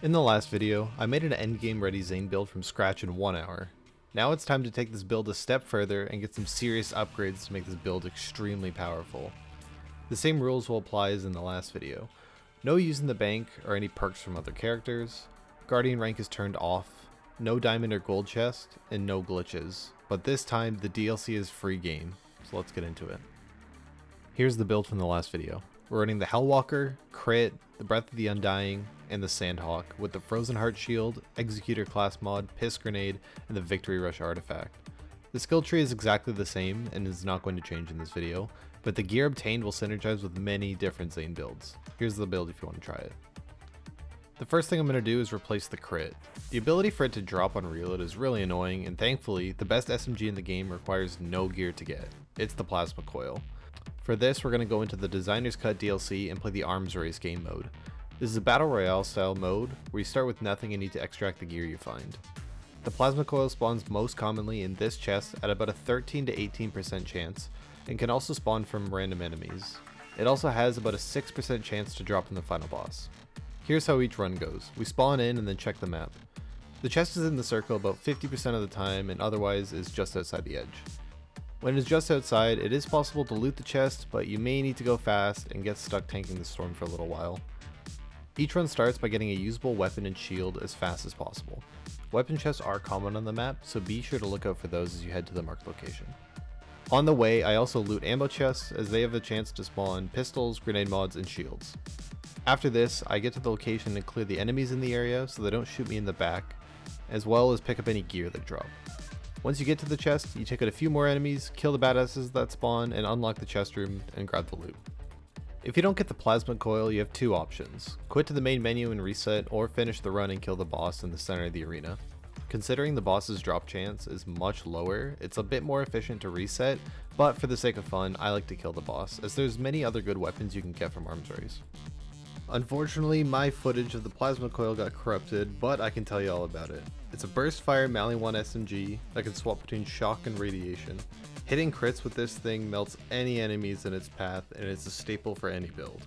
In the last video, I made an endgame ready Zane build from scratch in 1 hour. Now it's time to take this build a step further and get some serious upgrades to make this build extremely powerful. The same rules will apply as in the last video. No using the bank or any perks from other characters, guardian rank is turned off, no diamond or gold chest, and no glitches. But this time the DLC is free game, so let's get into it. Here's the build from the last video. We're running the Hellwalker, Crit, the Breath of the Undying, and the Sandhawk with the Frozen Heart Shield, Executor class mod, Piss Grenade, and the Victory Rush artifact. The skill tree is exactly the same and is not going to change in this video, but the gear obtained will synergize with many different Zane builds. Here's the build if you want to try it. The first thing I'm going to do is replace the crit. The ability for it to drop on reload is really annoying, and thankfully, the best SMG in the game requires no gear to get. It's the Plasma Coil. For this, we're going to go into the Designer's Cut DLC and play the Arms Race game mode. This is a Battle Royale style mode, where you start with nothing and need to extract the gear you find. The Plasma Coil spawns most commonly in this chest at about a 13 to 18% chance, and can also spawn from random enemies. It also has about a 6% chance to drop in the final boss. Here's how each run goes. We spawn in and then check the map. The chest is in the circle about 50% of the time and otherwise is just outside the edge. When it's just outside, it is possible to loot the chest, but you may need to go fast and get stuck tanking the storm for a little while. Each run starts by getting a usable weapon and shield as fast as possible. Weapon chests are common on the map, so be sure to look out for those as you head to the marked location. On the way, I also loot ammo chests as they have a chance to spawn pistols, grenade mods, and shields. After this, I get to the location and clear the enemies in the area so they don't shoot me in the back, as well as pick up any gear they drop. Once you get to the chest, you take out a few more enemies, kill the badasses that spawn, and unlock the chest room and grab the loot. If you don't get the Plasma Coil, you have two options. Quit to the main menu and reset, or finish the run and kill the boss in the center of the arena. Considering the boss's drop chance is much lower, it's a bit more efficient to reset, but for the sake of fun, I like to kill the boss, as there's many other good weapons you can get from Arms Race. Unfortunately, my footage of the Plasma Coil got corrupted, but I can tell you all about it. It's a burst fire Mali 1 SMG that can swap between shock and radiation. Hitting crits with this thing melts any enemies in its path, and it's a staple for any build.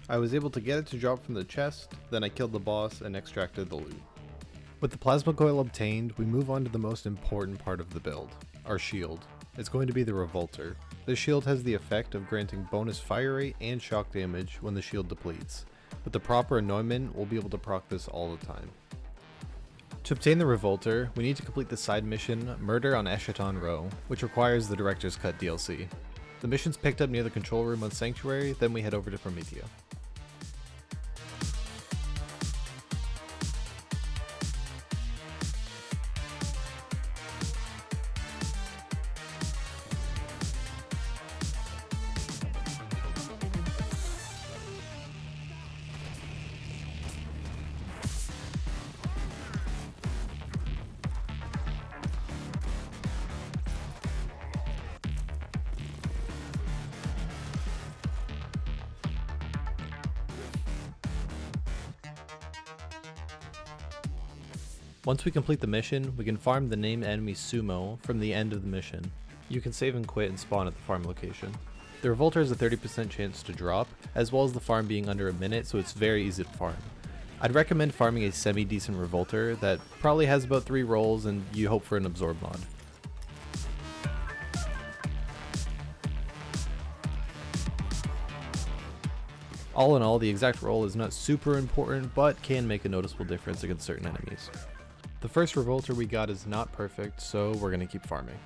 I was able to get it to drop from the chest, then I killed the boss and extracted the loot. With the Plasma Coil obtained, we move on to the most important part of the build, our shield. It's going to be the Revolter. This shield has the effect of granting bonus fire rate and shock damage when the shield depletes. With the proper anointment, we'll be able to proc this all the time. To obtain the Revolter, we need to complete the side mission Murder on Eschaton Row, which requires the Director's Cut DLC. The mission's picked up near the control room on Sanctuary, then we head over to Promethea. Once we complete the mission, we can farm the named enemy Sumo from the end of the mission. You can save and quit and spawn at the farm location. The Revolter has a 30% chance to drop, as well as the farm being under a minute, so it's very easy to farm. I'd recommend farming a semi-decent Revolter that probably has about 3 rolls and you hope for an absorb mod. All in all, the exact roll is not super important, but can make a noticeable difference against certain enemies. The first Revolter we got is not perfect, so we're going to keep farming.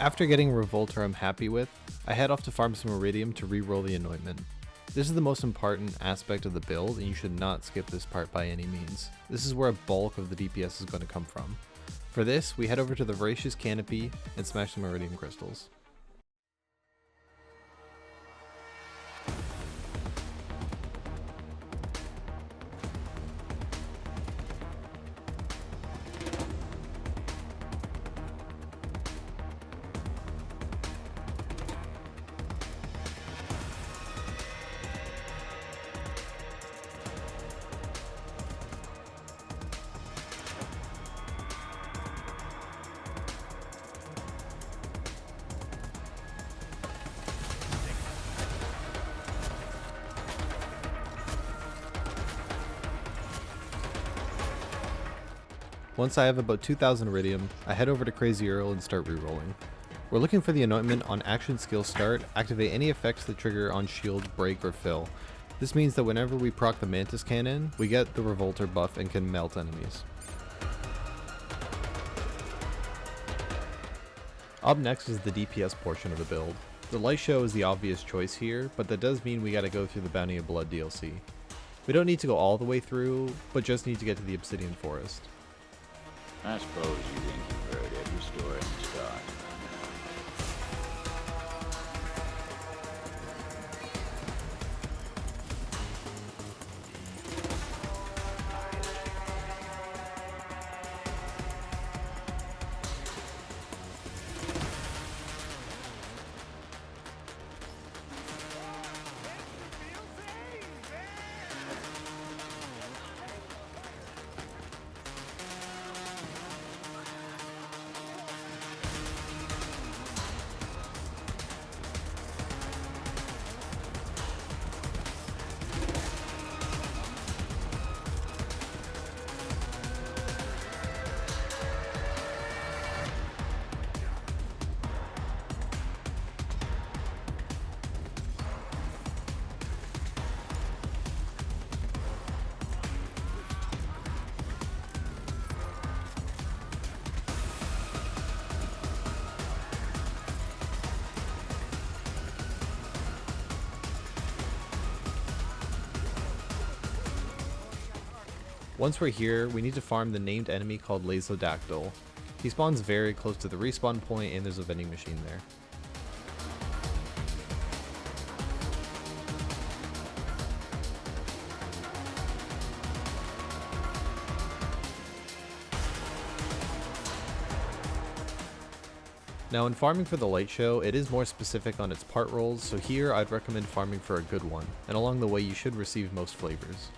After getting a Revolter I'm happy with, I head off to farm some Iridium to reroll the Anointment. This is the most important aspect of the build, and you should not skip this part by any means. This is where a bulk of the DPS is going to come from. For this, we head over to the Voracious Canopy and smash some Iridium Crystals. Once I have about 2,000 Iridium, I head over to Crazy Earl and start rerolling. We're looking for the Anointment on action skill start, activate any effects that trigger on shield, break, or fill. This means that whenever we proc the Mantis Cannon, we get the Revolter buff and can melt enemies. Up next is the DPS portion of the build. The Light Show is the obvious choice here, but that does mean we gotta go through the Bounty of Blood DLC. We don't need to go all the way through, but just need to get to the Obsidian Forest. I suppose you think you've heard every story in the stars. Once we're here, we need to farm the named enemy called Lasodactyl. He spawns very close to the respawn point and there's a vending machine there. Now in farming for the Light Show, it is more specific on its part rolls, so here I'd recommend farming for a good one, and along the way you should receive most flavors.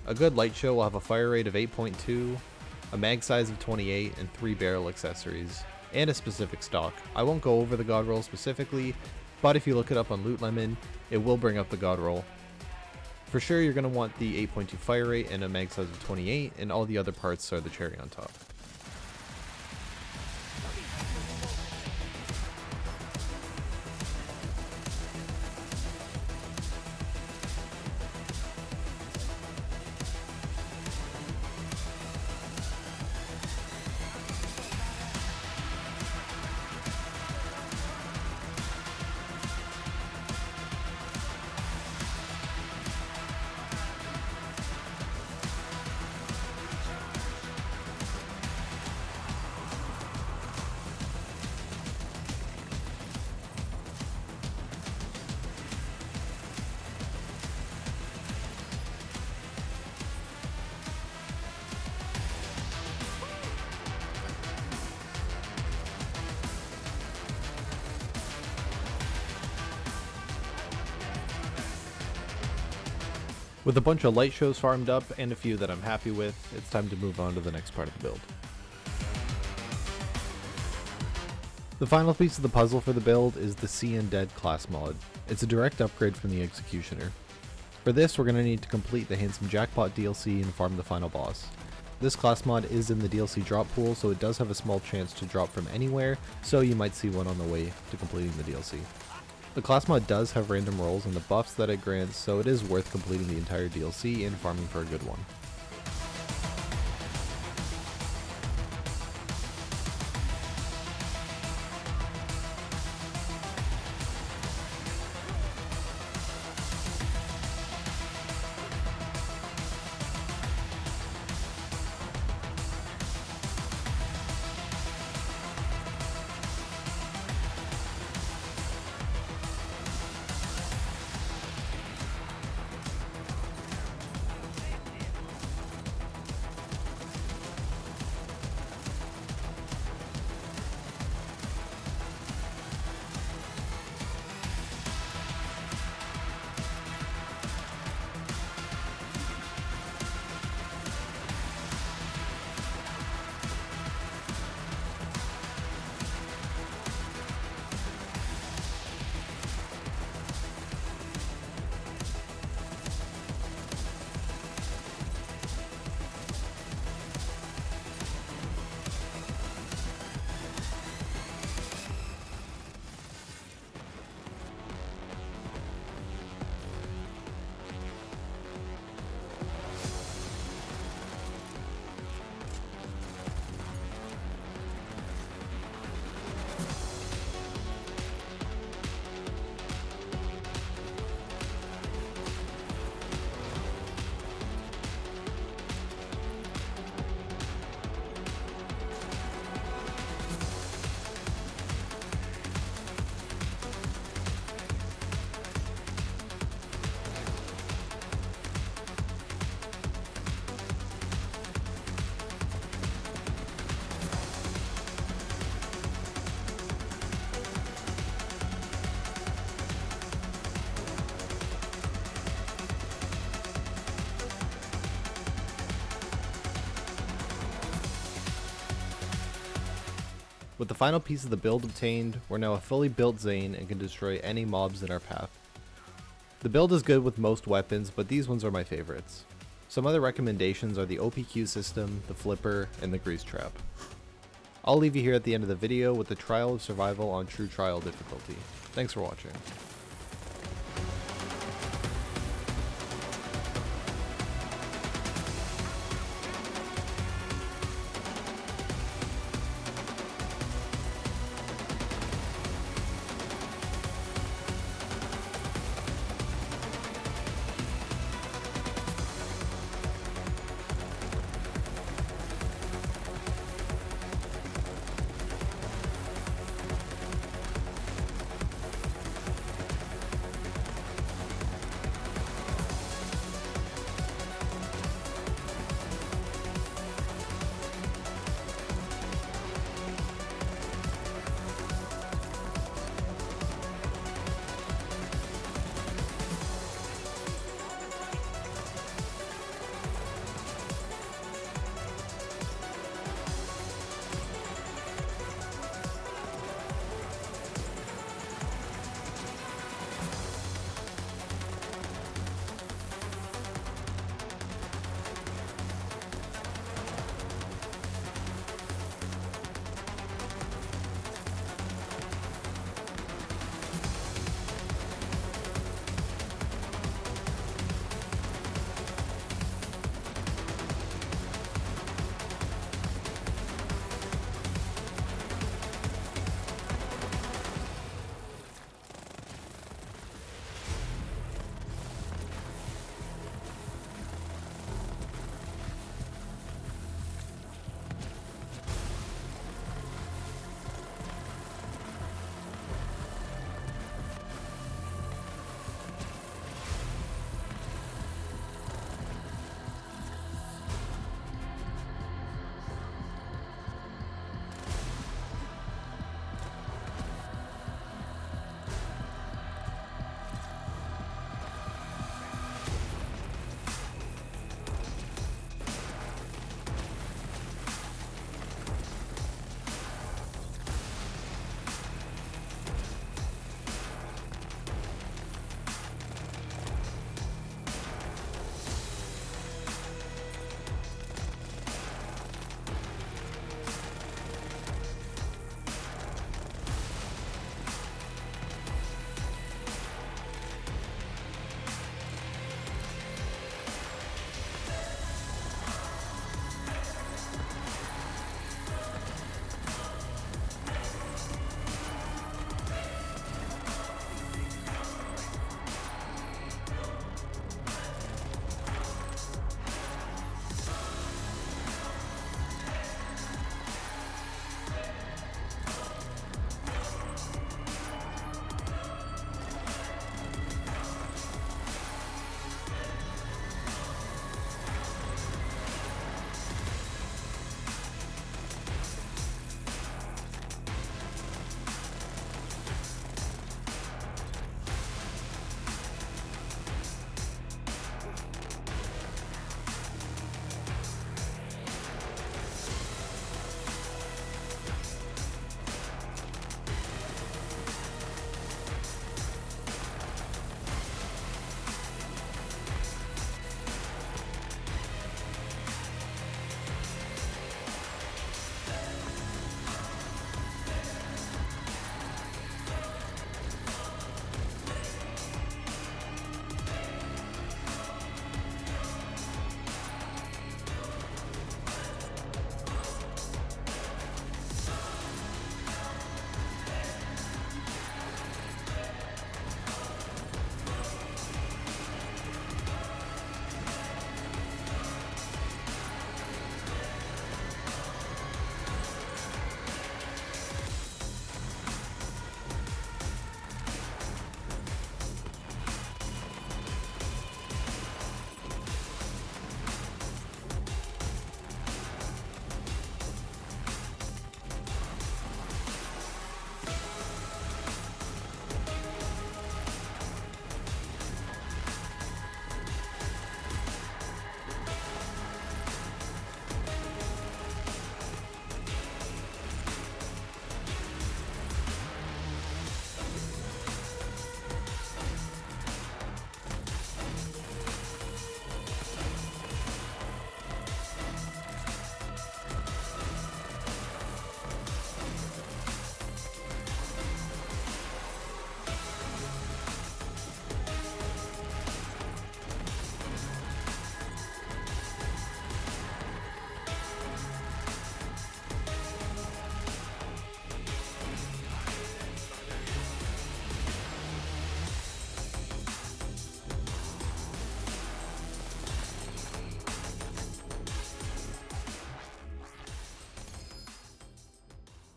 A good Light Show will have a fire rate of 8.2, a mag size of 28, and 3 barrel accessories, and a specific stock. I won't go over the god roll specifically, but if you look it up on Loot Lemon, it will bring up the god roll. For sure you're going to want the 8.2 fire rate and a mag size of 28, and all the other parts are the cherry on top. With a bunch of Light Shows farmed up and a few that I'm happy with, it's time to move on to the next part of the build. The final piece of the puzzle for the build is the See Undead class mod. It's a direct upgrade from the Executioner. For this, we're going to need to complete the Handsome Jackpot DLC and farm the final boss. This class mod is in the DLC drop pool, so it does have a small chance to drop from anywhere, so you might see one on the way to completing the DLC. The class mod does have random rolls and the buffs that it grants, so it is worth completing the entire DLC and farming for a good one. With the final piece of the build obtained, we're now a fully built Zane and can destroy any mobs in our path. The build is good with most weapons, but these ones are my favorites. Some other recommendations are the OPQ system, the flipper, and the grease trap. I'll leave you here at the end of the video with the trial of survival on true trial difficulty. Thanks for watching.